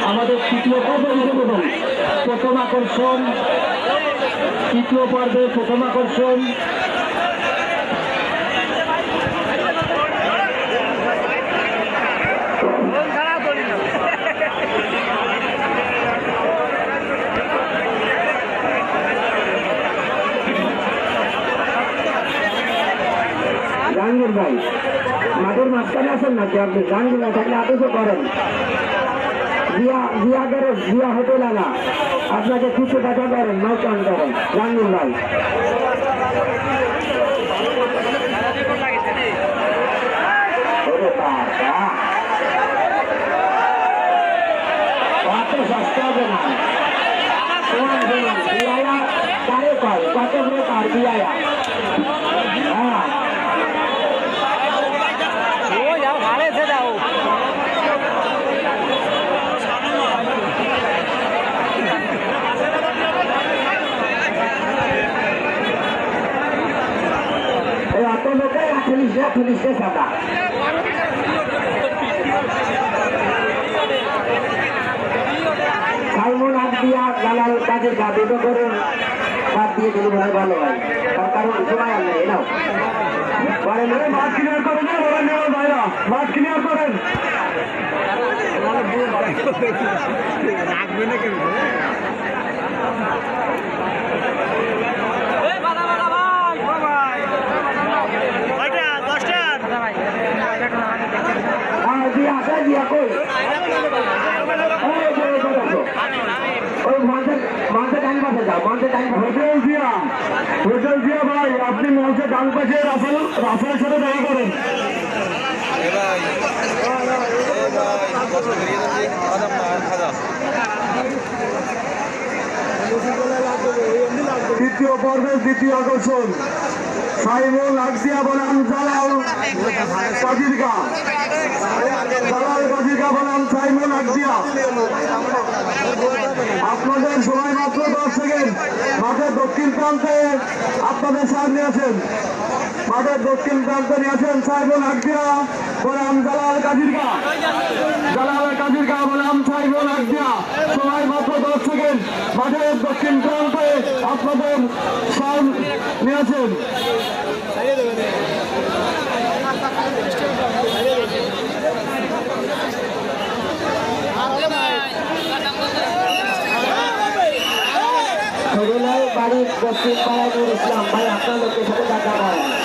আমাদের তৃতীয় পর্বে প্রথম আকর্ষণ, তৃতীয় পর্বে প্রথম আকর্ষণ জাহাঙ্গীর ভাই মাঠের মাঝখানে আছেন নাকি আপনি? জাহাঙ্গীর ভাই থাকলে আদেশও করেন। জিয়া হোটেল আলা আপনাকে কিছু টাকা করেন, নৌকান করেন জাহাঙ্গীর ভাই। কত সস্তা হবে না, কারে কয় কত করে তার বিয়ায়া। হ্যাঁ পুলিশে সাদা সালমন হাত দিয়া দালাল কাজের গা দুটো করে বাদ দিয়ে দিলে ভাই ভালো হয়, তার কারণ সময় আর নেই। নাও বলেন মাঠ ক্লিয়ার করেন, ভাইরা মাঠ ক্লিয়ার করেন। ভাই আপনি মঞ্চে ডান পাশে রাফেলের সাথে দেখা করেন। দ্বিতীয় পর্বের দ্বিতীয় আকর্ষণ সাইমুল আকদিয়া বনাম জালাল কাজিরগা, জালাল কাজিরগা বনাম সাইমুল আকদিয়া। আপনাদের সময় মাত্র 10 সেকেন্ড। মাঠের দক্ষিণ প্রান্তে আপনাদের সামনে আছেন, মাঠের দক্ষিণ প্রান্তে নিয়ে আছেন সাইমুল আকদিয়া বনাম জালাল কাজিরগা, জালাল কাজিরগা বনাম সাইমুল আকদিয়া। সময় মাত্র 10 সেকেন্ড। মাঠের দক্ষিণ প্রান্তে আপনাদের সামনে নিয়ে আছেন বাড়ির দক্ষিণ পাড়ায় ইসলাম ভাই। আপনার লোকের সাথে দেখা করেন।